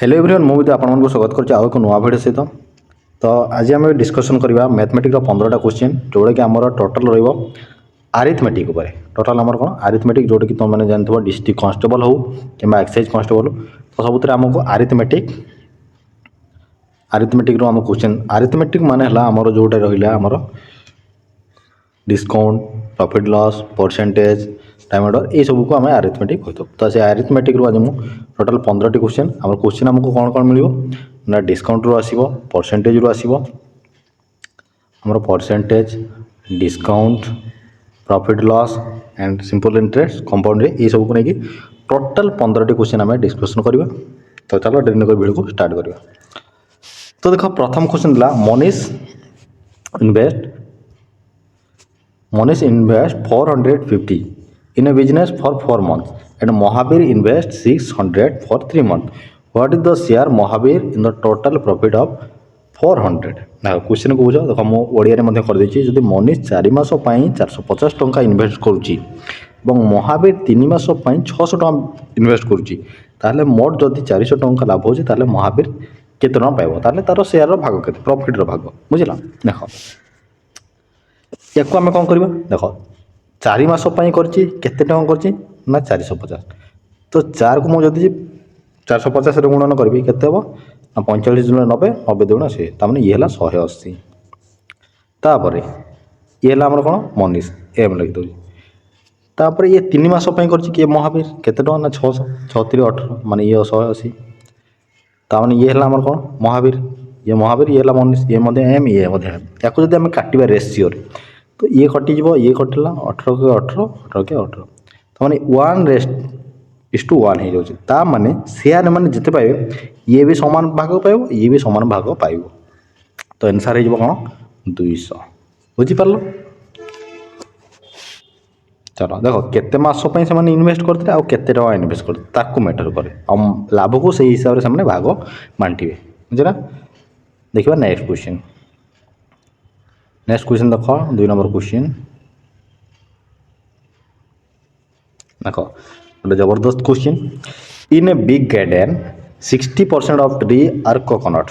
Hello everyone मुझे आपको स्वागत करुँच आउ एक नुआ भिडियो सहित तो आज आम डिस्कसन करवा मैथमेटिक्स 15टा क्वेश्चन जोड़ा कि आम टोटाल ररिथमेटिक टोटाल आम कौन आरिथमेटिक जोटा कि तुमने जानते डिस्ट्रिक्ट कांस्टेबल हो कि एक्साइज कांस्टेबल तो सब आमको आरिथमेटिक रो क्वेश्चन आरिथमेटिक माने आमर जोटा रहा आमर discount profit loss percentage time order ये सब को आम आरिथमेटिक कहते तो से आरिथमेटिक रू आज टोटाल 15टी क्वेश्चन आम क्वेश्चन आमको कौन कौन मिल ना डिस्काउंट रू आसो परसेंटेज रू आसो आमर percentage discount profit loss and simple interest compound ये सब को लेकिन टोटाल 15टी क्वेश्चन आम डिस्कसन करवा तो चलो डेरी नकर वीडियो को स्टार्ट करवा तो देख प्रथम क्वेश्चन था Monish invest 450 in a business for 4 months and Mahavir invest 600 for 3 months. What is the share Mahavir in the total profit of 400? ना क्वेश्चन को बुझ देखो मो ओडिया रे मध्ये कर देछि जदि मनीष 4 मास पई 450 टंका इन्वेस्ट करूची एवं महावीर 3 मास पई 600 टंका इन्वेस्ट करूची ताले मोट जदि 400 टंका लाभ होछि ताले महावीर केते टंका पाइबो ताले तारो शेयर रो भाग केते प्रॉफिट रो भाग बुझिला देखो या आम कौन करवा देख 4 मास करते ना 450 तो 4 को मुझे 450 गुणन करी के 45 गुण 90 90 दुण 100 तार ये 180 तापर ये आमर कौन मनीष एम लिखी दूसरी तापर ये 3 मास कर महावीर केते ना 600 6 18 माने ये 180 ताने ये आमर कौन महावीर ये मनीष ये एम ये एम या जब आम काटा रेसीओ तो ये कटिज ये कटिला 18 के 18 18 के 18 तो मैंने 1:1 हो जाए माने शेयर मैंने जिते पाइबे ये भी समान भाग पाइब ये भी समान भाग पाइब तो आंसर हो कौन 200 बुझीपार चलो देखो केते मास से मैंने इन्वेस्ट करते आउ केते टका इन्वेस्ट करते ताकू मैटर करे लाभ को सही हिसाब से मैंने भाग बांटे बुझे ना देखिए नेक्स्ट क्वेश्चन देख 2 नंबर क्वेश्चन देख गोटे जबरदस्त question in a big garden 60% of tree are coconut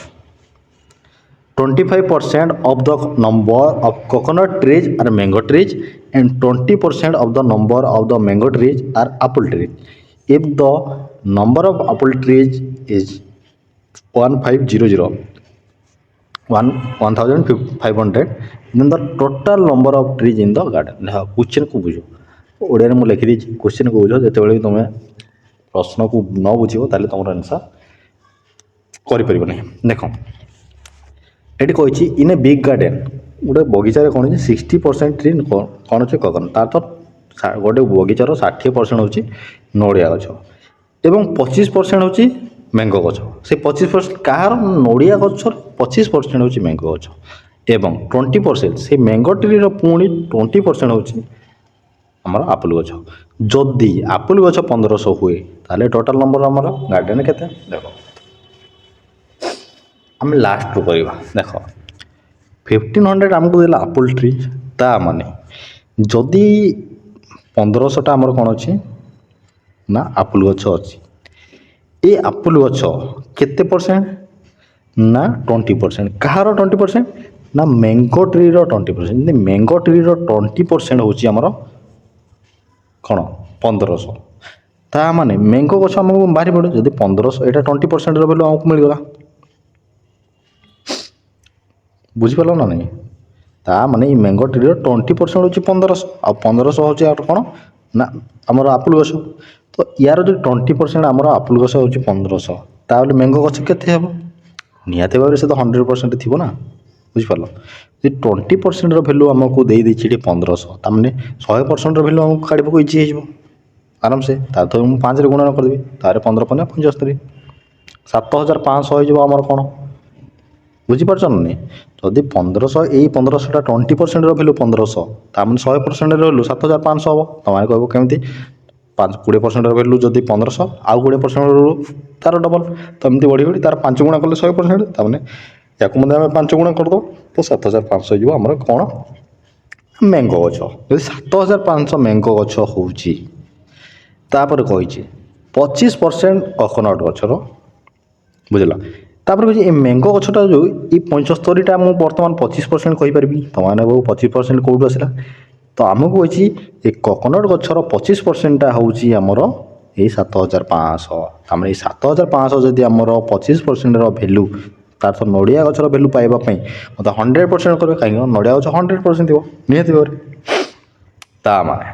25% of the number of coconut trees are mango trees and 20% of the number of the mango trees are apple trees. If the number of apple trees is 1500 then the total number of trees in the garden. Question को बुझो ओडिया में लिखी the question को बुझो जो तुम प्रश्न को न बुझ तुम आंसर कर देख ये कही इन ए बिग गार्डन गोटे बगीचार कौन 60% ट्री कौन अच्छे कोकोनट तार तो गोटे बगीचार 60% हूँ नड़िया गछ एवं 25% हूँ मैंगो गछ से 25% कहार नड़िया गचर 25% हूँ मैंगो गछ एवं 20% से मैंगो ट्री पुणी 20% हूँ आमर आपुल गछ जदि आपुल गछ 1500 हुए ताले टोटाल नंबर आमर गार्डन केते देखो आम लास्ट रू करवा देख 1500 आमको देला आपुल ट्री ता माने जदि 1500 आमर कौन अच्छी ना आपुल गछ अच्छी ये आपुल गछ केते परसेंट ना 20% कहार 20% ना मैंगो ट्री रो 20% मैंगो ट्री रो 20% होची आमर कौन 1500 ता माने मैंगो गछ आमको बाहरी पड़े जदि 1500 एटा 20% रो वैल्यू आमको मिल गला बुझीपार ना नहीं ता माने मैंगो ट्री 20% हूँ 1500 आ 1500 हूँ कौन ना आमर आपुल गछ तो यार जो 20% आमर आपुल गछ हूँ 1500 ताहले मैंगो गछ केते हेबो निहाते भाव से तो 100% थी ना बुझीपार जी 20% भैल्यू आमको दे देछि 1500 ताने 100% भैल्यू आमको काढ़ पको इजी हो आराम से तार तो मुझे 5 गुणन करदेवी तार 15 15 75 7500 हो आमर कौन बुझीपार नहीं जदि 1500 यही 1500 20% भैल्यू 1500 तार 100% भैल्यू 7500 हम तुम्हें कह केमी 20% भैल्यू जदि 1500 आउ 20% तार डबल तो एमती बढ़ी बढ़ी तार 5 गुणा कले 100% ताने या 5 गुणा करदे तो 7500 हो आमर कौन मैंगो गछ जदि 7500 मैंगो गछ होउची तापर कही 25% कोकोनट गछर ବୁଝିଲ। ତାପରେ କହୁଛି ଏ ମ୍ୟାଙ୍ଗୋ ଗଛଟା ଯେଉଁ ଏଇ 75ଟା ମୁଁ ବର୍ତ୍ତମାନ 25% କହିପାରିବି। ତମାନେ ବହୁ 25% କେଉଁଠୁ ଆସିଲା? ତ ଆମକୁ କହିଛି ଏ କୋକୋନଟ୍ ଗଛର 25%ଟା ହେଉଛି ଆମର ଏଇ 7500। ତାମାନେ ଏଇ 7500 ଯଦି ଆମର 25%ର ଭ୍ୟାଲୁ, ତାର ତ ନଡ଼ିଆ ଗଛର ଭ୍ୟାଲୁ ପାଇବା ପାଇଁ ମୋତେ 100% କରିବ, କାହିଁକି ନା ନଡ଼ିଆ ଗଛ 100% ଥିବ ନିହାତି ଭାବରେ। ତା ମାନେ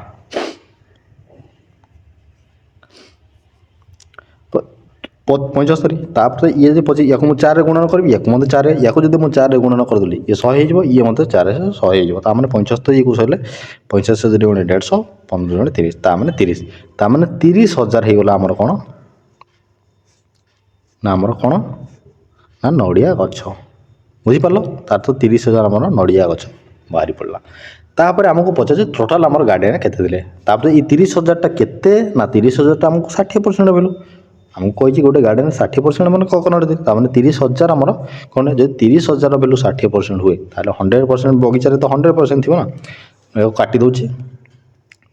ତ 75, ତାପରେ ଇଏ ଯଦି 25, ୟାକୁ ମୁଁ 4ରେ ଗୁଣନ କରିବି, ୟାକୁ ମୋତେ 4, ୟାକୁ ଯଦି ମୁଁ 4ରେ ଗୁଣନ କରିଦେଲି ଇଏ 100 ହେଇଯିବ, ଇଏ ମୋତେ 4ରେ 100 ହେଇଯିବ। ତାମାନେ 75 ଇଏକୁ ସରିଲେ 85 ଯଦି ଗୁଣେ 150, 15 ଗୁଣେ 30, ତାମାନେ 30, ତାମାନେ 30,000 ହେଇଗଲା ଆମର କ'ଣ ନା ଆମର କ'ଣ ନା ନଡ଼ିଆ ଗଛ। ବୁଝିପାରିଲ? ତାର ତ 30,000 ଆମର ନଡ଼ିଆ ଗଛ ବାହାରି ପଡ଼ିଲା। ତାପରେ ଆମକୁ ପଚାରୁଛି ଟୋଟାଲ୍ ଆମର ଗାର୍ଡ଼େନ୍ରେ କେତେ ଦେଲେ। ତାପରେ ଏଇ 30,000ଟା କେତେ ନା 30,000ଟା ଆମକୁ 60% ଭ୍ୟାଲୁ। ଆମକୁ କହିଛି ଗୋଟେ ଗାର୍ଡ଼େନ୍ରେ 60% ମାନେ କୋକୋନଟ୍ ଦେଇ, ତାମାନେ 30,000 ଆମର କ'ଣ, ଯଦି 30,000ର ଭ୍ୟାଲୁ 60% ହୁଏ ତାହେଲେ 100% ବଗିଚାରେ ତ 100% ଥିବ ନା। ଏହାକୁ କାଟି ଦେଉଛି।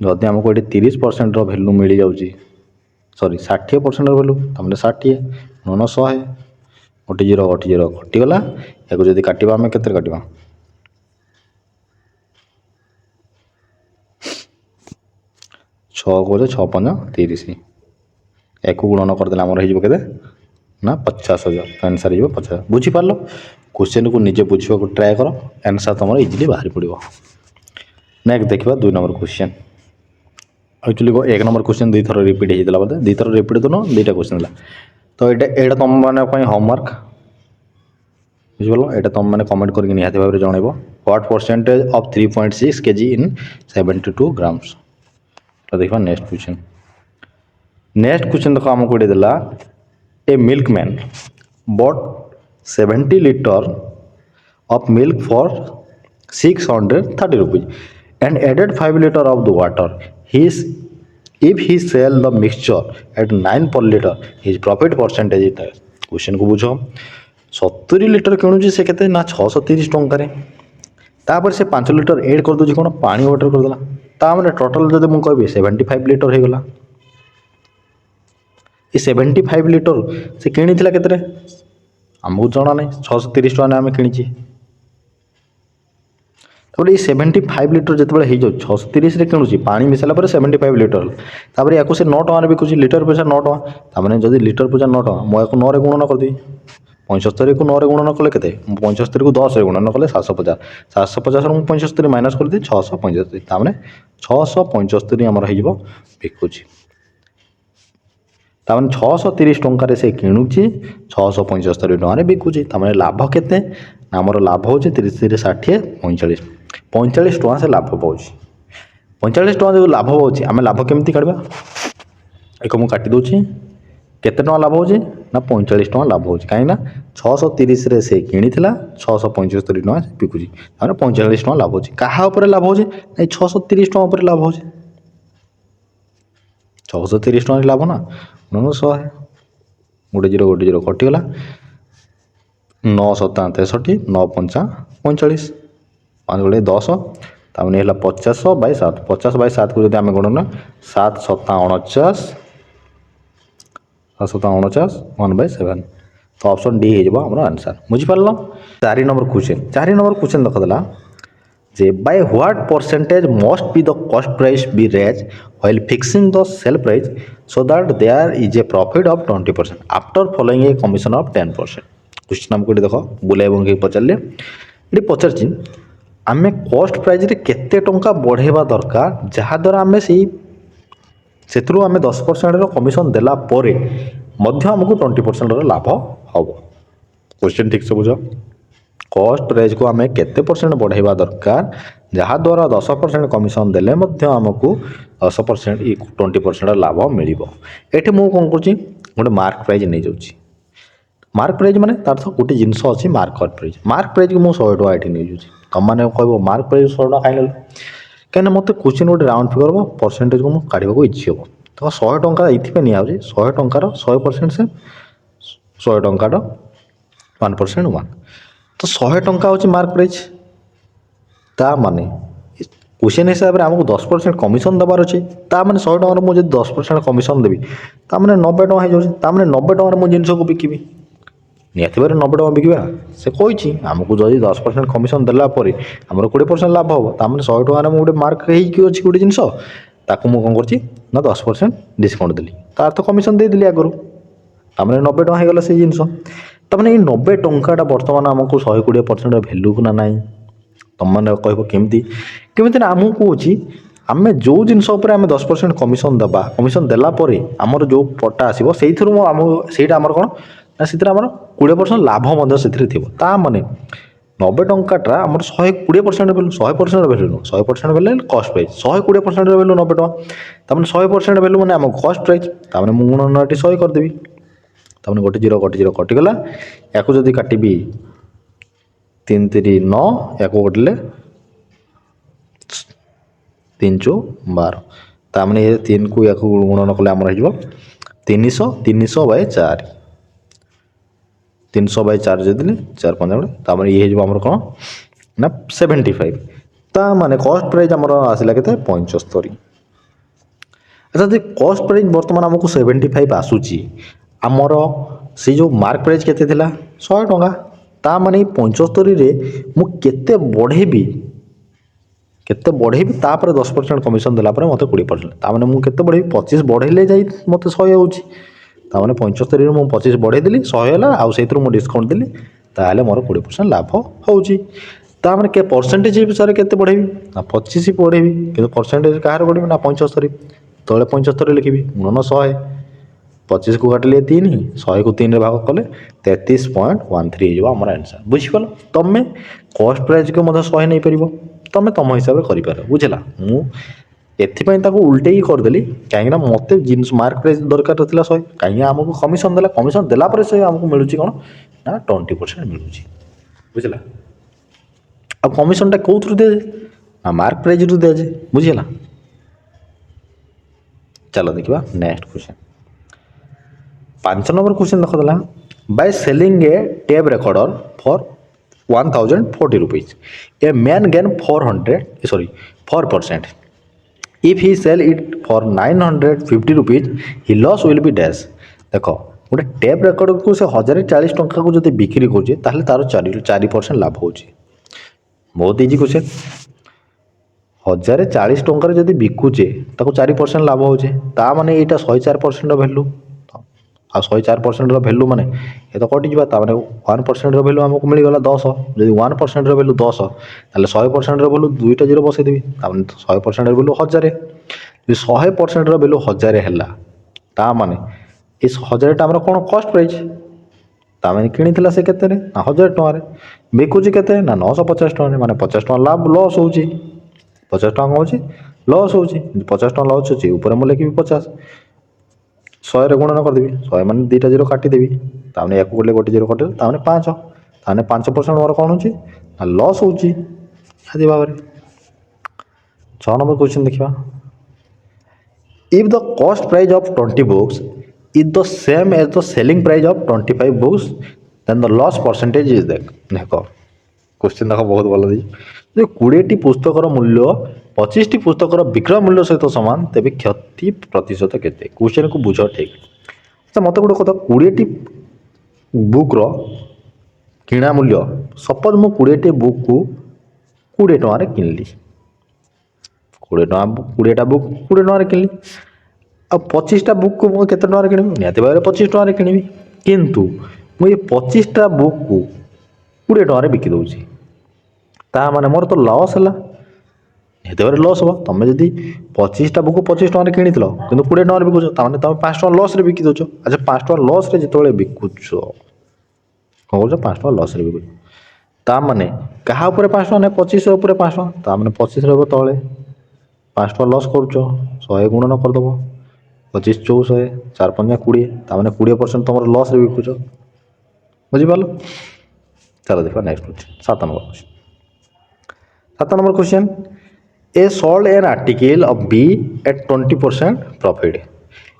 ଯଦି ଆମକୁ ଏଠି 30%ର ଭ୍ୟାଲୁ ମିଳିଯାଉଛି, ସରି 60%ର ଭ୍ୟାଲୁ, ତାମାନେ 60 ଗୁଣନ 100, ଗୋଟେ ଜିରୋ କଟିଗଲା। ୟାକୁ ଯଦି କାଟିବା ଆମେ କେତେରେ କାଟିବା? 6 କହୁଛେ 6 5 30, ୟାକୁ ଗୁଣନ କରିଦେଲେ ଆମର ହେଇଯିବ କେତେ ନା 50,000। ଆନ୍ସର୍ ହେଇଯିବ 50,000। ବୁଝିପାରିଲ? କ୍ୱେଶ୍ଚିନ୍କୁ ନିଜେ ବୁଝିବାକୁ ଟ୍ରାଏ କର, ଆନ୍ସର୍ ତୁମର ଇଜିଲି ବାହାରି ପଡ଼ିବ। ନେକ୍ସଟ ଦେଖିବା 2 number question. Actually 1 number question 2 ଥର ରିପିଟ୍ ହେଇଥିଲା ବୋଧେ, 2 ଥର ରିପିଟ୍ ତ ନୁହଁ, 2ଟା କ୍ୱେଶ୍ଚିନ୍ ଥିଲା। ତ ଏଇଟା ତୁମମାନଙ୍କ ପାଇଁ ହୋମୱାର୍କ। ବୁଝିପାରିଲ? ଏଇଟା ତୁମମାନେ କମେଣ୍ଟ କରିକି ନିହାତି ଭାବରେ ଜଣାଇବ। What percentage of 3.6 kg in 72 grams। ତ ଦେଖିବା ନେକ୍ସଟ କ୍ୱେଶ୍ଚିନ୍। ନେକ୍ସଟ କ୍ୱେଶ୍ଚିନ୍ ଦେଖ ଆମକୁ ଏଠି ଦେଲା a milkman but 70 litre of milk for 630 rupees and added 5 liter of the water. If he sell the mixture at 9 per liter, his profit percentage is that। Question को बुझ। 70 litre କିଣୁଛି ସେ କେତେ ନା 630 ଟଙ୍କାରେ। ତାପରେ ସେ 5 ଲିଟର ଏଡ଼୍ କରିଦେଉଛି କ'ଣ, ପାଣି ୱାଟର କରିଦେଲା। ତାମାନେ ଟୋଟାଲ୍ ଯଦି ମୁଁ କହିବି 75 ଲିଟର ହେଇଗଲା। ଏ 75 ଲିଟର ସେ କିଣିଥିଲା କେତେରେ ଆମକୁ ଜଣା ନାହିଁ, 630 ଟଙ୍କାରେ ଆମେ କିଣିଛି। ତାପରେ ଏଇ 75 ଲିଟର ଯେତେବେଳେ ହେଇଯାଉଛି, 630ରେ କିଣୁଛି, ପାଣି ମିଶାଇଲା ପରେ 75 ଲିଟର ହେଲା। ତାପରେ ୟାକୁ ସେ 9 ଟଙ୍କାରେ ବିକୁଛି, ଲିଟର ପଇସା 9 ଟଙ୍କା। ତାମାନେ ଯଦି ଲିଟର ପଇସା 9 ଟଙ୍କା, ମୁଁ ୟାକୁ 9ରେ ଗୁଣନ କରିଦେବି। 75କୁ 9ରେ ଗୁଣନ କଲେ କେତେ, 75କୁ 10ରେ ଗୁଣନ କଲେ 750। 750ରୁ ମୁଁ 75 ମାଇନସ୍ କରିଦେବି 675। ତାମାନେ 675 ଆମର ହେଇଯିବ ବିକୁଛି। ତାମାନେ 630 ଟଙ୍କାରେ ସେ କିଣୁଛି, 675 ଟଙ୍କାରେ ବିକୁଛି। ତାମାନେ ଲାଭ କେତେ ନା ଆମର ଲାଭ ହେଉଛି 30 × 60 45। 45 ଟଙ୍କା ସେ ଲାଭ ପାଉଛି। 45 ଟଙ୍କା ଯେଉଁ ଲାଭ ପାଉଛି, ଆମେ ଲାଭ କେମିତି କାଢ଼ିବା? ଏକ ମୁଁ କାଟି ଦେଉଛି। କେତେ ଟଙ୍କା ଲାଭ ହେଉଛି ନା 45 ଟଙ୍କା ଲାଭ ହେଉଛି। କାହିଁକିନା 630ରେ ସେ କିଣିଥିଲା, 675 ଟଙ୍କା ସେ ବିକୁଛି। ତାମାନେ 45 ଟଙ୍କା ଲାଭ ହେଉଛି। କାହା ଉପରେ ଲାଭ ହେଉଛି? ନାଇଁ 630 ଟଙ୍କା ଉପରେ ଲାଭ ହେଉଛି। 630 ଟଙ୍କାରେ ଲାଭ ନା, 100, ଗୋଟେ ଜିରୋ କଟିଗଲା। 9 7 63, 9 5 45, 5 × 10, ତାମାନେ ହେଲା 50/7। 50/7କୁ ଯଦି ଆମେ ଗଣନା 7 7 49, 7 7 49, 1/7। ତ ଅପସନ୍ ଡି ହେଇଯିବ ଆମର ଆନ୍ସର୍। ବୁଝିପାରିଲ? 4 ନମ୍ବର କ୍ୱେଶ୍ଚିନ୍ ଦେଖାଦେଲା ଯେ ବାଇ ହ୍ୱାଟ୍ ପରସେଣ୍ଟେଜ୍ ମଷ୍ଟ ବି ଦ କଷ୍ଟ price B raise while fixing the sell price so that there is a profit of 20% after following a commission of 10%। Question हमको ଏଠି ଦେଖ ବୁଲାଇ ବଙ୍କେଇ ପଚାରିଲେ, ଏଠି ପଚାରିଛି ଆମେ କଷ୍ଟ ପ୍ରାଇଜ୍ରେ କେତେ ଟଙ୍କା ବଢ଼େଇବା ଦରକାର ଯାହାଦ୍ୱାରା ଆମେ ସେଥିରୁ ଆମେ 10%ର କମିଶନ୍ ଦେଲା ପରେ ମଧ୍ୟ ଆମକୁ 20%ର ଲାଭ ହେବ। क्वेश्चन ଠିକ୍ ସେ ବୁଝ। କଷ୍ଟ ପ୍ରାଇଜ୍କୁ ଆମେ କେତେ ପରସେଣ୍ଟ ବଢ଼େଇବା ଦରକାର ଯାହାଦ୍ୱାରା 10% କମିଶନ୍ ଦେଲେ ମଧ୍ୟ ଆମକୁ 10% 20% ଲାଭ ମିଳିବ। ଏଠି ମୁଁ କ'ଣ କରୁଛି, ଗୋଟେ ମାର୍କ ପ୍ରାଇଜ୍ ନେଇଯାଉଛି। ମାର୍କ ପ୍ରାଇଜ୍ ମାନେ ତାର ତ ଗୋଟେ ଜିନିଷ ଅଛି ମାର୍କର ପ୍ରାଇଜ୍। ମାର୍କ ପ୍ରାଇଜ୍କୁ ମୁଁ 100 ଟଙ୍କା ଏଠି ନେଇଯାଉଛି। ତୁମମାନେ କହିବ ମାର୍କ ପ୍ରାଇଜ୍ 100 ଟଙ୍କା କାହିଁ ନେଲ? କାହିଁକିନା ମୋତେ କ୍ୱେଶ୍ଚିନ୍ ଗୋଟେ ରାଉଣ୍ଡ ଫିଗର ହେବ, ପରସେଣ୍ଟେଜ୍କୁ ମୁଁ କାଢ଼ିବାକୁ ଇଚ୍ଛା ହେବ। ତ 100 ଟଙ୍କା ଏଇଥିପାଇଁ ନିଆହେଉଛି, 100 ଟଙ୍କାର 100% ସେ 100 ଟଙ୍କାର 1% 1। ତ 100 ଟଙ୍କା ହେଉଛି ମାର୍କ ପ୍ରାଇଜ୍। ତା ମାନେ क्वेश्चन हिसाब से आमको 10% कमिशन देवार अच्छे, ताने 100 टकर मुझे 10% कमिशन देवी, ताने 90 टका हो जाए, ताने 90 टकर मुझे जिनस को बिकबी। ନିହାତି ଭାବରେ 90 ଟଙ୍କା ବିକିବା। ସେ କହିଛି ଆମକୁ ଯଦି 10% କମିଶନ୍ ଦେଲା ପରେ ଆମର 20% ଲାଭ ହେବ, ତାମାନେ 100 ଟଙ୍କାରେ ମୁଁ ଗୋଟେ ମାର୍କ ହେଇକି ଅଛି ଗୋଟେ ଜିନିଷ, ତାକୁ ମୁଁ କ'ଣ କରୁଛି ନା 10% ଡିସକାଉଣ୍ଟ ଦେଲି, ତାର ତ କମିଶନ୍ ଦେଇଦେଲି ଆଗରୁ, ତାମାନେ 90 ଟଙ୍କା ହେଇଗଲା ସେଇ ଜିନିଷ। ତାମାନେ ଏଇ 90 ଟଙ୍କାଟା ବର୍ତ୍ତମାନ ଆମକୁ 120%ର ଭ୍ୟାଲୁକୁ ନା ନାହିଁ। ତୁମମାନେ କହିବ କେମିତି? କେମିତି ନା ଆମକୁ କହୁଛି ଆମେ ଯେଉଁ ଜିନିଷ ଉପରେ ଆମେ 10% କମିଶନ୍ ଦେବା, କମିଶନ୍ ଦେଲା ପରେ ଆମର ଯେଉଁ ପଟା ଆସିବ ସେଇଥିରୁ ଆମକୁ ସେଇଟା ଆମର କ'ଣ ନା ସେଥିରେ ଆମର 20% ଲାଭ ମଧ୍ୟ ସେଥିରେ ଥିବ। ତା ମାନେ 90 ଟଙ୍କାଟା ଆମର 120% ଭ୍ୟାଲୁ, 100% ଭ୍ୟାଲୁ ନୁହଁ, 100% ଭ୍ୟାଲୁ କଷ୍ଟ ପ୍ରାଇସ୍, 120% ଭ୍ୟାଲୁ 90 ଟଙ୍କା। ତାମାନେ 100% ଭ୍ୟାଲୁ ମାନେ ଆମ କଷ୍ଟ ପ୍ରାଇସ୍, ତାମାନେ ମୁଁ ଗୁଣନ ଏଠି 100 କରିଦେବି। ତାମାନେ ଗୋଟେ ଜିରୋ କଟିଗଲା। ୟାକୁ ଯଦି କାଟିବି 3 3 9, ୟାକୁ କଟିଲେ 3 4 12, ତାମାନେ ଏ 3କୁ ୟାକୁ ଗୁଣନ କଲେ ଆମର ହେଇଯିବ 300, 300/4, 300/4 ଯଦି ଦେଲେ 4 5 ବେଳେ, ତାପରେ ଇଏ ହେଇଯିବ ଆମର କ'ଣ ନା 75। ତା ମାନେ କଷ୍ଟ ପ୍ରାଇସ୍ ଆମର ଆସିଲା କେତେ 75। ଆଚ୍ଛା ଯଦି କଷ୍ଟ ପ୍ରାଇସ୍ ବର୍ତ୍ତମାନ ଆମକୁ 75 ଆସୁଛି, ଆମର ସେ ଯେଉଁ ମାର୍କ ପ୍ରାଇସ୍ କେତେ ଥିଲା 100 ଟଙ୍କା, ତା ମାନେ 75ରେ ମୁଁ କେତେ ବଢ଼େଇବି ତାପରେ 10% କମିଶନ୍ ଦେଲା ପରେ ମୋତେ 20%, ତାମାନେ ମୁଁ କେତେ ବଢ଼େଇବି 25 ବଢ଼େଇଲେ ଯାଇ ମୋତେ 100 ହେଉଛି, ତାମାନେ 75ରୁ ମୁଁ 25 ବଢ଼େଇ ଦେଲି 100 ହେଲା, ଆଉ ସେଇଥିରୁ ମୁଁ ଡିସକାଉଣ୍ଟ ଦେଲି, ତାହେଲେ ମୋର 20% ଲାଭ ହେଉଛି। ତାମାନେ ପରସେଣ୍ଟେଜ୍ ହିସାବରେ କେତେ ବଢ଼େଇବି ନା 25 ବଢ଼େଇବି, କିନ୍ତୁ ପରସେଣ୍ଟେଜ୍ କାହାର ବଢ଼େଇବି ନା 75, ତଳେ 75 ଲେଖିବି ଗୁଣନ 100, 25କୁ କାଟିଲେ 3, 100କୁ 3ରେ ଭାଗ କଲେ 33.13 ହେଇଯିବ ଆମର ଆନ୍ସର୍। ବୁଝିପାରିଲ? ତୁମେ କଷ୍ଟ ପ୍ରାଇସ୍କୁ ମଧ୍ୟ 100 ନେଇପାରିବ, ତୁମେ ତୁମ ହିସାବରେ କରିପାର। ବୁଝିଲା? ମୁଁ ଏଥିପାଇଁ ତାକୁ ଉଲ୍ଟେଇକି କରିଦେଲି କାହିଁକିନା ମୋତେ ଜିନିଷ ମାର୍କ ପ୍ରାଇସ୍ ଦରକାର ଥିଲା 100, କାହିଁକି ଆମକୁ କମିଶନ୍ ଦେଲା, କମିଶନ୍ ଦେଲା ପରେ ସେ ଆମକୁ ମିଳୁଛି କ'ଣ ନା 20% ମିଳୁଛି। ବୁଝିଲା? ଆଉ କମିଶନ୍ଟା କେଉଁଥିରୁ ଦିଆଯାଏ ନା ମାର୍କ ପ୍ରାଇଜ୍ରୁ ଦିଆଯାଏ। ବୁଝିଲା? ଚାଲ ଦେଖିବା ନେକ୍ସଟ କ୍ୱେଶ୍ଚନ୍। 5 ନମ୍ବର କ୍ୱେଶ୍ଚନ୍ ଦେଖାଦେଲା, by selling a tape recorder for 1040 rupees, a man gain 4%. If he sell it for 950 rupees, his loss will be dash। ଦେଖ ଗୋଟେ ଟେପ୍ ରେକର୍ଡକୁ ସେ 1040 ଟଙ୍କାକୁ ଯଦି ବିକ୍ରି କରୁଛି ତାହେଲେ ତାର 4% ଲାଭ ହେଉଛି। ବହୁତ ଇଜି କ୍ୱେଶ୍ଚନ୍। 1040 ଟଙ୍କାରେ ଯଦି ବିକୁଛେ ତାକୁ 4% ଲାଭ ହେଉଛି, ତା ମାନେ ଏଇଟା 104%ର ଭ୍ୟାଲୁ, ଆଉ 104%ର ଭ୍ୟାଲୁ ମାନେ ଏ ତ କଟିଯିବା, ତାମାନେ 1%ର ଭ୍ୟାଲୁ ଆମକୁ ମିଳିଗଲା 10। ଯଦି 1%ର ଭ୍ୟାଲୁ 10 ତାହେଲେ 100%ର ଭ୍ୟାଲୁ ଦୁଇଟା ଜିରୋ ବସେଇଦେବି, ତାମାନେ 100%ର ଭ୍ୟାଲୁ 1000। ଯଦି 100%ର ଭ୍ୟାଲୁ 1000 ହେଲା, ତା ମାନେ ଏ 1000ଟା ଆମର କ'ଣ କଷ୍ଟ ପ୍ରାଇସ୍, ତାମାନେ କିଣିଥିଲା ସେ କେତେରେ ନା 1000 ଟଙ୍କାରେ, ବିକୁଛି କେତେ ନା 950 ଟଙ୍କାରେ, ମାନେ 50 ଟଙ୍କା ଲାଭ ଲସ୍ ହେଉଛି, 50 ଟଙ୍କା ହେଉଛି ଲସ୍ ହେଉଛି। 50 ଟଙ୍କା ଲସ୍ ହେଉଛି ଉପରେ ମୁଁ ଲେଖିବି 50, 100ରେ ଗୁଣନ କରିଦେବି, 100 ମାନେ ଦୁଇଟା ଜିରୋ କାଟିଦେବି, ତାମାନେ ୟାକୁ ଗଲେ ଗୋଟେ ଜିରୋ କଟିଦେବି, ତାମାନେ 5, ତାମାନେ 5% ମୋର କ'ଣ ହେଉଛି ନା ଲସ୍ ହେଉଛି ନିହାତି ଭାବରେ। 6 ନମ୍ବର କ୍ୱେଶ୍ଚନ୍ ଦେଖିବା। If the cost price of 20 books is the same as the selling price of 25 books, then the loss percentage is that। ଦେଖ क्वेश्चन ଦେଖ ବହୁତ ଭଲ ଦେଇଛି। ଯଦି 20ଟି ପୁସ୍ତକର ମୂଲ୍ୟ 25ଟି ପୁସ୍ତକର ବିକ୍ରୟ ମୂଲ୍ୟ ସହିତ ସମାନ, ତେବେ କ୍ଷତି ପ୍ରତିଶତ କେତେ? କ୍ୱେଶ୍ଚନକୁ ବୁଝ ଠିକ୍। ଆଚ୍ଛା ମୋତେ ଗୋଟେ କଥା, 20ଟି ବୁକ୍ର କିଣା ମୂଲ୍ୟ, ସପୋଜ୍ ମୁଁ 20ଟି ବୁକ୍କୁ 20 ଟଙ୍କାରେ କିଣିଲି, 20ଟା ବୁକ୍ 20 ଟଙ୍କାରେ କିଣିଲି, ଆଉ 25ଟା ବୁକ୍କୁ ମୁଁ କେତେ ଟଙ୍କାରେ କିଣିବି? ନିହାତି ଭାବରେ 25 ଟଙ୍କାରେ କିଣିବି। କିନ୍ତୁ ମୁଁ ଏ 25ଟା ବୁକ୍କୁ 20 ଟଙ୍କାରେ ବିକି ଦେଉଛି, ତା ମାନେ ମୋର ତ ଲସ୍ ହେଲା, ନିହାତି ଭାବରେ ଲସ୍ ହେବ। ତୁମେ ଯଦି 25ଟା ବୁକ୍ 25 ଟଙ୍କାରେ କିଣିଥିଲ କିନ୍ତୁ 20 ଟଙ୍କାରେ ବିକୁଛ, ତାମାନେ ତୁମେ 5 ଟଙ୍କା ଲସ୍ରେ ବିକି ଦେଉଛ। ଆଚ୍ଛା 5 ଟଙ୍କା ଲସ୍ରେ ଯେତେବେଳେ ବିକୁଛ, କ'ଣ କରୁଛ 5 ଟଙ୍କା ଲସ୍ରେ ବିକୁଛ, ତା ମାନେ କାହା ଉପରେ 5 ଟଙ୍କା ନା 25 ଉପରେ 5 ଟଙ୍କା, ତା ମାନେ 25 ରହିବ ତଳେ, 5 ଟଙ୍କା ଲସ୍ କରୁଛ, 100 ଗୁଣନ କରିଦେବ, 25 400, 4 5 20, ତାମାନେ 20% ତୁମର ଲସ୍ରେ ବିକୁଛ। ବୁଝିପାରିଲ? ଚାଲ ଦେଖିବା next question, 7 number question. 7 number question, A sold an article of B at 20% profit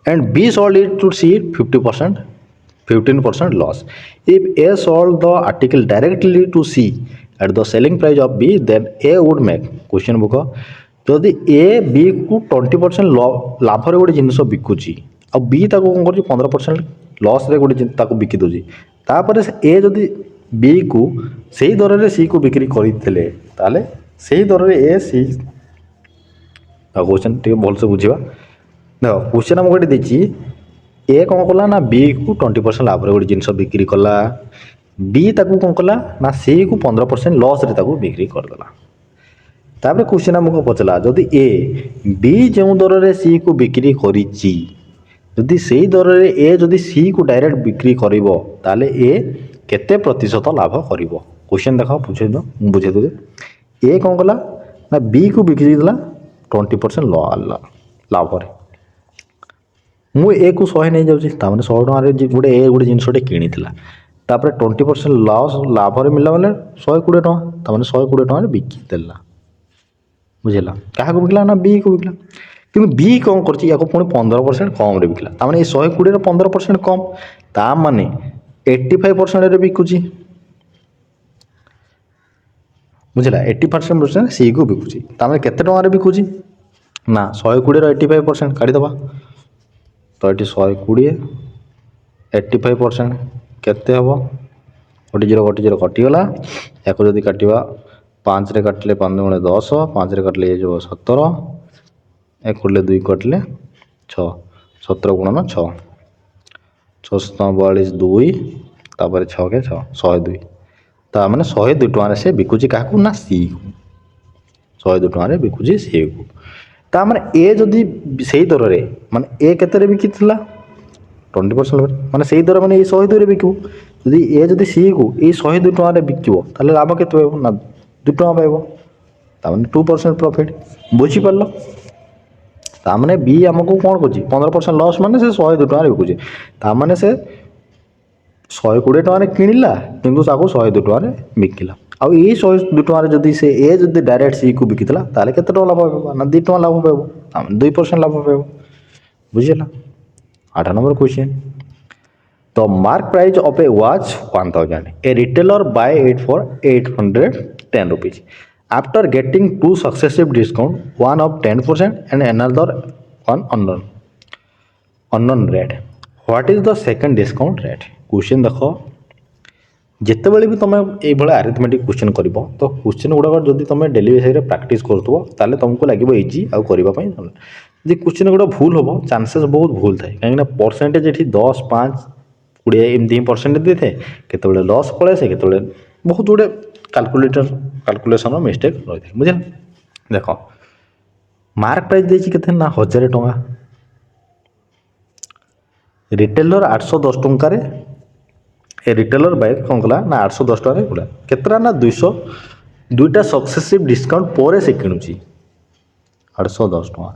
and B sold it to C 15% loss. If A sold the article directly to C at the selling price of B, then A would make। Question book, ଯଦି A B କୁ 20% ଲାଭରେ ଗୋଟେ ଜିନିଷ ବିକୁଛି ଆଉ B ତାକୁ କ'ଣ କରୁଛି 15% ଲସ୍ରେ ଗୋଟେ ତାକୁ ବିକି ଦେଉଛି, तापर ए जदि बी को सही दर में सी को बिक्री करते ताले सही दर में ए सी क्वेश्चन टे भलसे बुझा देख क्वेश्चन आमको ये देखिए ए कौन कला ना बी को 20% लाभ गोटे जिनस बिक्री कला बी ताकू कौन कला ना सी को 15% लॉस रे ताकू बिक्री करदेला तापर क्वेश्चन आमको पचला जदि ए बी जो दर में सी को बिक्री करिची जदि सही दर में ए जदि सी को डायरेक्ट बिक्री करिवो ताले ए केते प्रतिशत लाभ करिवो क्वेश्चन देखा बुझे दो बुझे दे ए कौन कला ना बी को बिक्री देला 20% लाभ रे मु ए को 100 नहीं जाऊँ ताने 100 टकर गोटे ए गोटे जिनसटे किनी तापर 20% लॉस लाभ मिलला बेले 120 टका ताने 120 टका बिकी देला बुझेला क्या बिकला ना बी को बिकला कि बी कौन कर पुणी 15% कम रे बिकला ताने 120 15% कम ता माने 85% रे बिकुची बुझेला 85% सी को बिकुची ताने केते टका रे बिकुची ना 120 रो 85% काढी दबा तो ये 120 85% केते हम 1 कटिगला या जदि काटा 5 रे काटिले 5 गुणे 10 5 रे काटिले ये जो 17 एक 2 काटिले 6 17 गुणन 6 642 2 तापर 6 के 6 102 ता माने 102 टका से बिकुची काकू ना सी को 102 टका रे बिकुची सी को ता माने ए जदि सही दर रे माने ए केते रे बिकितला 20% माने सही दर माने 102 रे बिकू जदि ए जदि सी को 102 टका रे बिकिबो ताले लाभ केते होबो ना 2 टका पाइबो ता माने 2% प्रॉफिट बुझी पड़लो ता माने बी हमको कोन कोची 15% लॉस माने से 102 टका रे बिकुची ता माने से 120 टका रे किनिला किंतु साको 102 टका रे बिकिला आ ये 102 टका रे जदि से ए जदि डायरेक्ट सी को बिकितला ताले केते टका लाभ पाइबो ना 2 टका लाभ पाइबो ता माने 2% लाभ पाइबो बुझिला 8 number question The mark price of a watch 1000. A retailer buy it for 810 rupees. After getting two successive discount, one of 10% and another on unknown rate. What is the second discount rate? Question देखो जितेबाला भी तुम ये arithmetic question कर तो question गुड़ाक जब तुम daily base प्राक्ट कर तुमको लगे इजी आउ करने जी क्वेश्चन गुड़ा भूल हम चांसेस बहुत भूल थाए कहीं परसेंटेज ये 10 5 20 एमती परसेंटेज दे थे केतबेले लॉस पड़े से केतबेले बहुत गुड़े कैलकुलेशन मिस्टेक रही है बुझे देख मार्क प्राइस देती के ना 1000 टଙ୍କା रिटेलर 810 टଙ୍କା ए रिटेलर बाइक कौन कला ना 810 टଙ୍କା गुड़ा केतरा ना 200 दुईटा सक्सेसिव डिस्काउंट पर से किणुची 810 टଙ୍କା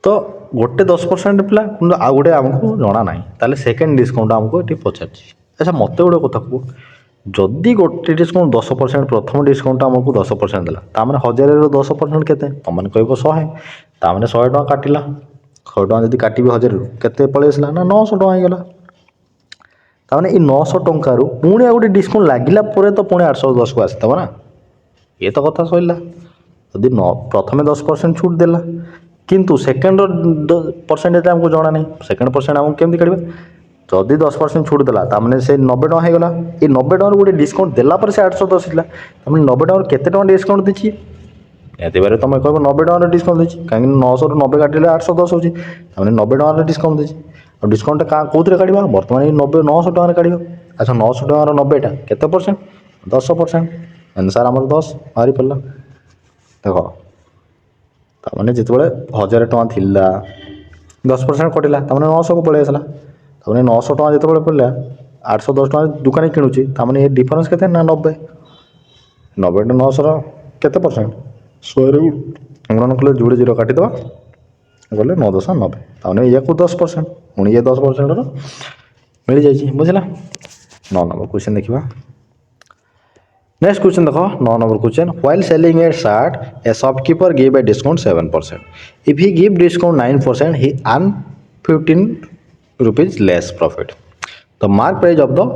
तो गोटे 10% पिला कि आउ गोटे आमको जना ना ताले सेकेंड डिस्काउंट आमको ये पचार अच्छा मत गोटे कथा कह जदि गोटे डिस्काउंट 10% प्रथम डिस्काउंट आमको 10% देला ताମାନେ 1000 रो 10% केते तुमने कहबो 100 ताମାନେ 100 टଙ୍କା काटिला 100 टଙ୍କା जदि काटिबे 1000 रो केते पळे आसला ना 900 टଙ୍କା आइगला ताମାନେ ई 900 टଙ୍କା रो पुणी गोटे डिस्काउंट लागिला परे तो पुणी 810 को आसीतबो ना ये तो कथा सइला जदि प्रथमे 10% छूट देला किंतु सेकेंड परसेंटेज आमको जना नहीं सेकेंड परसेंट आमको केमती काढ़ जदि 10% छूट देला ताମାନେ से 90 टଙ୍କା होगला ये 90 टଙ୍କା गोटे डिस्काउंट देला पर से 810 हिला ताମାନେ 90 टଙ୍କା केते टଙ୍କା डिस्काउंट देछि एते बारे तुम कहबो 90 टଙ୍କା डिस्काउंट देछि काहे 900 रो 90 काटिले 810 होछि ताମାନେ 90 टଙ୍କା डिस्काउंट देछि और डिस्काउंट का कोथरे काढिबा वर्तमान 90 900 टଙ୍କା रे काढिबो अच्छा 900 टଙ୍କା रो 90 टा केते परसेंट 10% आंसर हमर 10 मारी पड़ला देखो ताମାନେ जितेबाला 1000 टଙ୍କା थिला 10% कटिला ताମାନେ 900 को पळे आसला ताମାନେ 900 टଙ୍କା जितेबाला पड़ला 810 टଙ୍କା दुकान किणुची ताମାନେ ये डिफरेंस केते ना 90 90 टू 900 रो केते परसेंट 100 रे गुणन कले जोड़े जीरो काटी दबा गले 9 10 90 ताମାନେ ये को 10% पुणी ये 10% रो मिल जाई बुझला 9 नंबर क्वेश्चन देखिबा नेक्स्ट क्वेश्चन देखो 9 number question while selling A shirt A shopkeeper give a discount 7% if he give discount 9% he earn 15 rupees less profit the mark price of the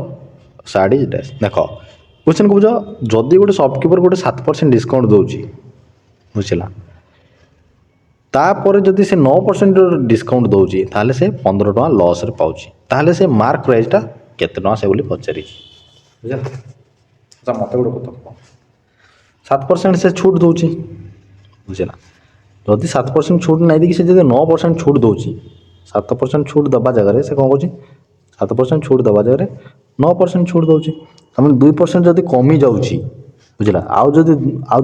shirt is dash देखो question को बुझ जदि गोटे shopkeeper गोटे 7% discount दउची बुझला तापर जदि से 9% डिस्काउंट दउची ताले से 15 टका लॉस रे पाउची ताहले से मार्क प्राइसटा केते टଙ୍କା से बोली पचारि बुझा। अच्छा मत गोटे कथा कह 7% से छूट दूची बुझला जदि 7% छूट नहीं देखिए जब 9% छूट दूची 7% छूट दबा जगह से कौन कौन 7% छूट दबा जगह 9% छूट दूची तमें 2% जदि कमी जाऊँगी बुझला आउ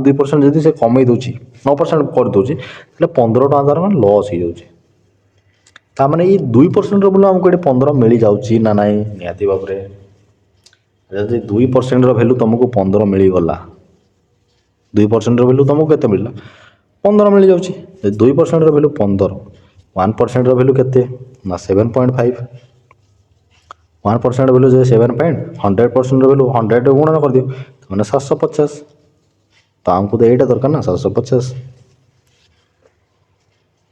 2% जदि से कमे दूची 9% कर दूची 15 टଙ୍କା तार लॉस हो जाऊँगी ताने ये 2% बोलो आमको ये 15 मिल जाऊँगी ना नाई निहाती भाव में जदि 2% भैल्यू तुमको 15 मिलगला 2% भैल्यू तुमको केते मिलला 15 मिल जाऊँगी 2% भैल्यू 15 1% भैल्यू केते ना 7.5 1% भैल्यू जो 7 पॉइंट 100% भैल्यू 100 गुणन कर दियो मैंने 750 तो आमको तो यहीटा दरकार ना 750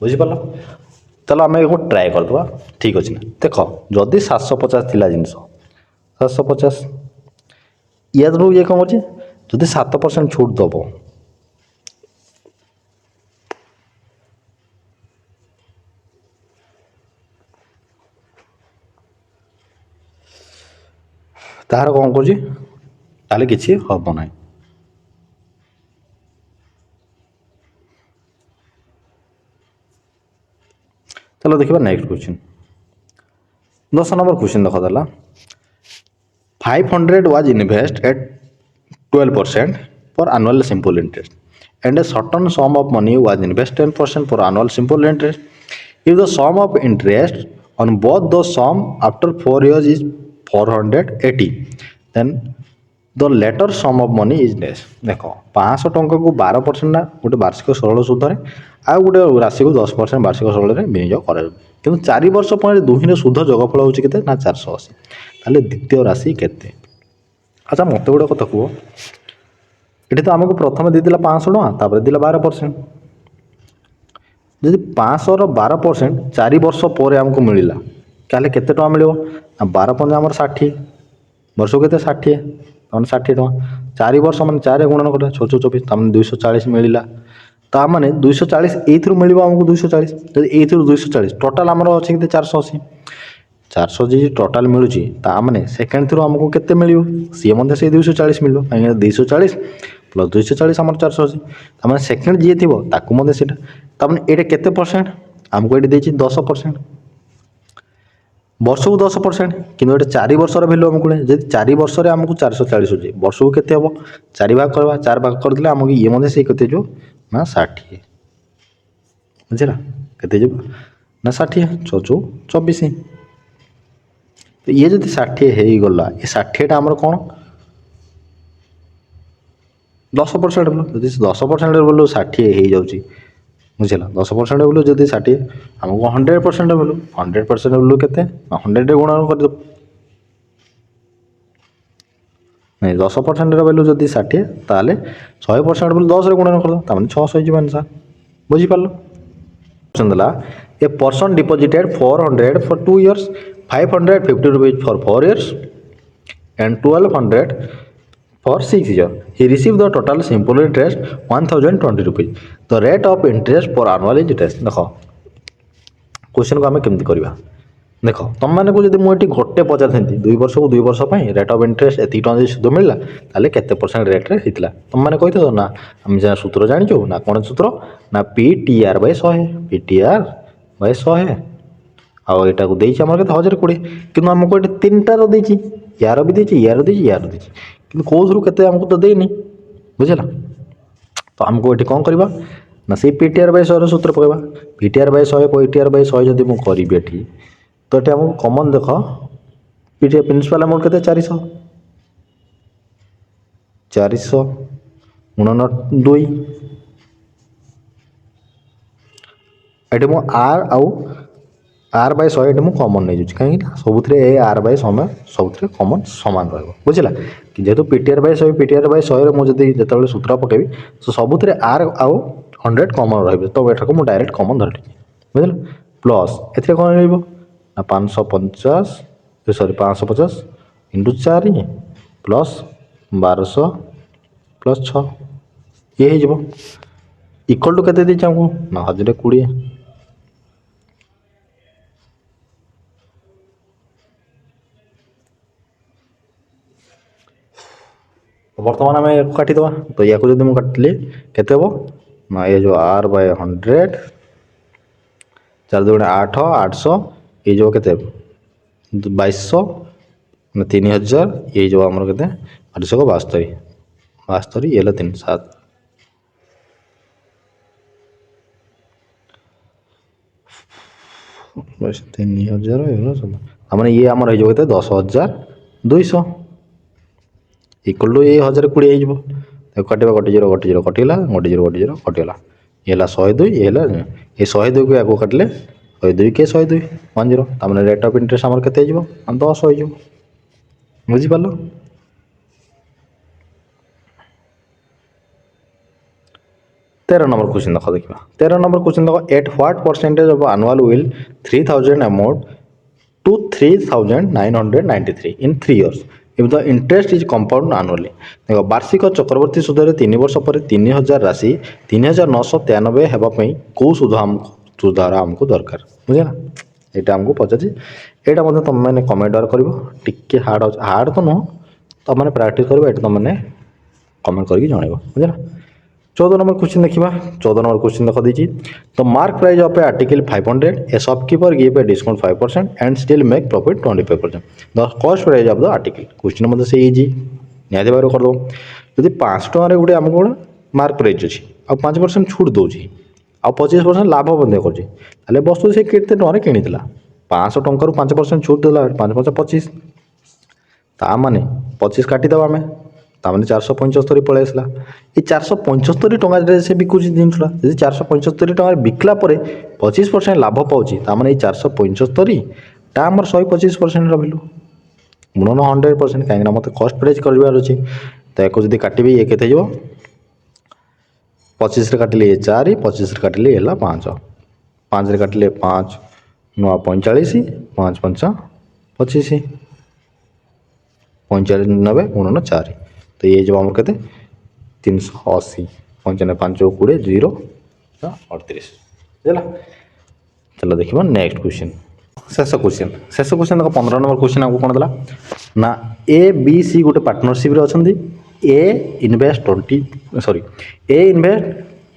बुझीपार चलो आम एक ट्राए करदे ठीक अच्छे ना देख जदि 750 थिला जिनस 750 या ये कौन कर जदि 7% छूट दब तार कौन कर किसी हम ना चलो देखा नेक्स्ट क्वेश्चन 10 नंबर क्वेश्चन देखा देला 500 was invest at 12% for annual simple interest and a certain sum of money was invest 10% for annual simple interest. If the sum of interest on both the sum after 4 years is 480 then the latter sum of money is less. देख 500 टंका को 12% ना गोटे वार्षिक सरल सुधे आ गोटे राशि को 10% वार्षिक सरल विनियोग कर कि 4 वर्ष पर दुहिर सुध जोगफल हो ना 480 ताले द्वितीय राशि केते। अच्छा मत गोटे कथा कह ये तो आमको प्रथम देला 500 टଙ୍କା तापर दिला 12% जदि 500 12% 4 वर्ष पर आमको मिलला ताले केते टଙ୍କା मिलिबो 12 आमर 60 वर्ष के 60 तमने 60 टଙ୍କା 4 वर्ष मैंने 4 गुणन कर 6 24 तमने 240 मिलला ता माने 240 एथरु मिलिबो आमको 240 जदि एथरु 240 टोटल आमर अछि के 480 400 जी टोटाल मिलूँ ताने सेकेंड थ्रू आमको केते मिलियो सी मध्य से 240 मिलो कहीं 240 प्लस 240 आम 480 ताने सेकेंड जी थी ताकू मध्य से ताने ये केते परसेंट आमको ये 10% वर्ष को 10% कि 4 वर्षर भैल्यू आमको जब 4 वर्ष आमको 440 हो वर्ष को केते हम 4 भाग करवा 4 भाग करदे आमको ये मध्य से केते जो ना 60 बुझला केते जो ना 60 चौ 24 तो ये जब 60 हो गला ये 60टा आमर कौन 10% बोलो जब 10% बोलो 60 हो जाऊँगी बुझला 10% बोलो जब 60 आमको 100% बोलो 100% बोलो के 100 गुणन कर नहीं 10% वैल्यू जब 60 ताले 100% बोलो 10 गुणन कर दो 600 हो आंसर बुझीपार a person deposited 400 for 2 years 550 rupees for 4 years and 1200 for 6 years. He received the total simple interest 1020 rupees. The rate of interest for annual is interest. देखो क्वेश्चन को आम केमती करवा देख तुम मैंने को जब मुझे गोटे पचार थी 2 वर्ष को 2 वर्ष रेट ऑफ इंटरेस्ट एति टଙ୍କା सुध मिलला ताले केते परसेंट रेट रे हितला तुम मैंने कहि ना हम जा सूत्र जानिचो ना कोन सूत्र ना PTR बाय 100 PTR बाय 100 आउ एटा को देछि हमर के 1020 किंतु हमको एटा तीनटा रो देछि यार भी देछि यार देछि यार देछि किंतु कोथरु केते हमको तो देनी बुझला तो हमको एटी कोन करबा ना से PTR बाय 100 रो सूत्र पकेबा PTR बाय 100 PTR बाय 100 जदी मु करबी एठी तो ये हमको कॉमन देख पीटीआर प्रिंसिपल अमाउंट के 400 गुणन 2 ये मु आर बाय 100 ये कॉमन नहीं जाऊँ कहीं सब आर बाय 100 सब कॉमन सामान रुझला कि जेहेतु PTR बाय 100 PTR बाय 100 मुझे जो सूत्र पकेबी तो सब आर आउ 100 कॉमन रही तो ये मुझे डायरेक्ट कॉमन धरली बुझल प्लस ए कौन मिल ना 550 सॉरी 550 इंटू 4 प्लस 1200 प्लस 6 ये हो इक्वल टू केते देछि हमको ना 1020 बर्तमान आम या काटिदेवा तो या जब मुझे काटिली केते हम ना ये जो आर बाय 100 4 2 8 800 ये जो केते 2200 ना 3000 ये जो आमर केते 872 72 ये 3 7 3000 मैंने ये आमर हो 10,200 इक्वल टू ये 1020 हो कटे गोटे जीरो गोटे जीरो कटिगला गोटे जीरो कटिगला ये 102 ये 102 को आगे काटिले 102 के 102 10 तार रेट ऑफ इंटरेस्ट आमर केते 10 हो बुझिपार 13 नंबर क्वेश्चन देखा 13 नंबर क्वेश्चन देख at what percentage of annual will 3000 amount to 3993 in 3 years if the interest is compound annually देख वार्षिक चक्रवर्ती सूद 3 वर्ष पर 3000 राशि 3993 हेबापी कौ सुधार आमको दरकार बुझे ना यहाँ आमको पचार यहाँ तुम मैंने कमेंट द्वारा कर टे हार्ड तो नुह तुम मैंने प्राक्ट कर तुम मैंने कमेंट करके जनइब बुझे ना 14 नंबर क्वेश्चन देखा 14 नंबर क्वेश्चन देखा दी तो mark price of A article 500 A shopkeeper give a discount 5% and still make profit 25% the cost price of the article question मतलब से इजी निहती भाव करदेव जदि 500 टकर गोटे आम कौन मार्क प्राइस अच्छी आ 5% छूट दूसरी आ 25% लाभ बंद कर वस्तु से केते टकर कि 500 टकर 5% छूट देला 5 25 ता माने 25 काटिदेवा आम ताने 475 पलि आसला ये 475 टकर से बिकुची जिनसा जब 475 टकर बिकला 25% लाभ पाँच ताने 475 टा आमर 125% भैल्यू गुणन 100% कहीं मत कस्ट प्राइस कर अच्छे तो या जब काटि ये के 25 काटिले ये 4 25 काटिले ये 5 5 काटिले 5 9 45 5 5 25 95 गुणन 4 तो ये जो आमर के 380 95 5 20 0 38 बुझला चलो देखिए नेक्स्ट क्वेश्चन शेष क्वेश्चन देख 15 नंबर क्वेश्चन आपको कौन देला ना ए बी सी गोटे पार्टनरशिप अच्छा A invest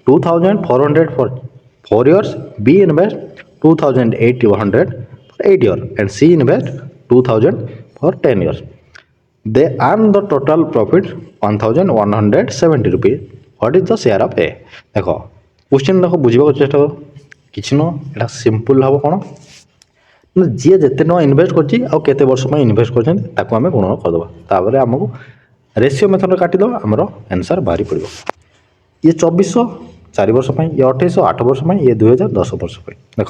2400 for 4 years B invest 2800 for 8 years and C invest 2000 for 10 years they earn the total profit 1170 rupees what is the share of A देख question देख बुझा चेष्टा कर कि ना सिंपल हम कौन ना जी जिते ना इनवेस्ट करते वर्ष इनवेस्ट करें गुणन करदे आमको रेशियो मेथड काटिदेव आमर आंसर बाहरी पड़ो ये 2400 4 वर्ष ये 2800 8 वर्ष ये 2000 10 वर्ष देख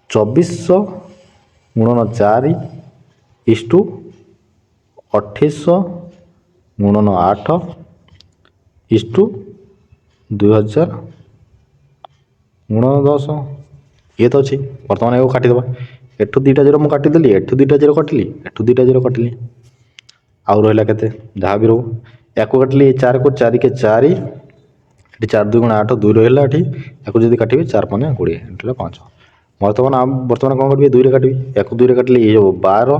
2400 गुणन 4 इस टू 2800 गुणन 8 इस टू 2000 गुणन 10 ये तो अच्छी बर्तमान ये काटिदेवा एठू 2टा 0 मुझे काटिदेली एठू 2टा 0 काटिली एठू 2टा 0 काटिली आउ रहा के जहाँ भी रो या काटिली 4 को 4 के 4 ये 4 2 8 2 रहा या जब काटे 4 5 20 ये 5 बर्तमान कौन करी 2 काटि या 2 काटिली ये 12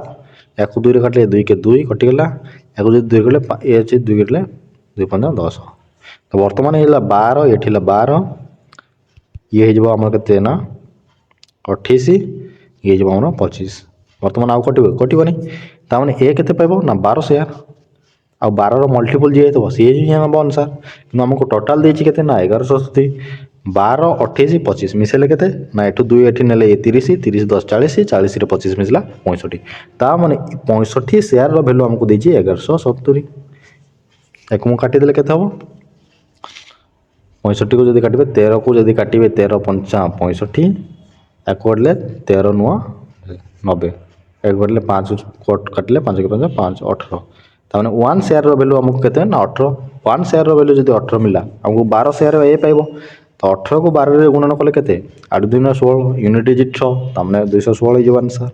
या 2 काटिले 2 के 2 कटिगला या जब 2 कटे ये अच्छे 2 कटिले 2 5 10 तो बर्तमान ये 12 ये 12 ये आम के ना 28 ये आम 25 बर्तमान आउ कटोनी ताने ए के पाइब ना 12 शेयर आ 12 मल्टीपल जी तो सी हम अनुसार कि आमको टोटाल देती के ना 1170 12 28 25 मिसेले के ना एठू 2 एठी नेले 30 30 10 40 40 25 मिसला 65 ता माने 65 शेयर रो वैल्यू हमको देची 1170 एक मु काटी देले केते हो 65 को जदी काटिबे 13 को जदी काटिबे 13 5 65 एक करले 13 नुआ 90 एक करले 5 कोट काटले 5 के 5 5 18 ताने 1 शेयर रो वैल्यू हमको केते ना 18 1 शेयर रो वैल्यू जदी 18 मिला हमको 12 शेयर ए पाइबो तो 18 को 12 रे गुणन कले केते 8 2 16 यूनिट डिजिट 6 तामने 216 हो आंसर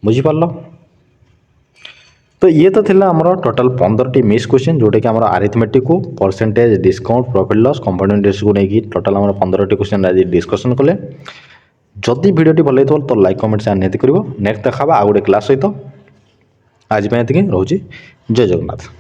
बुझी पारलो तो ये तो थिला हमरो total 15 T miss question Jote कि हमरो अरिथमेटिक को percentage discount profit loss component ratio को नेकी टोटल हमरो 15 टी क्वेश्चन आज डिस्कशन कले जदि वीडियो भल होइतो तो लाइक कमेंट शेयर नेति करिवो नेक्स्ट देखाबा आ गोटे क्लास सहित आज पे एतिके रहउची जय जगन्नाथ।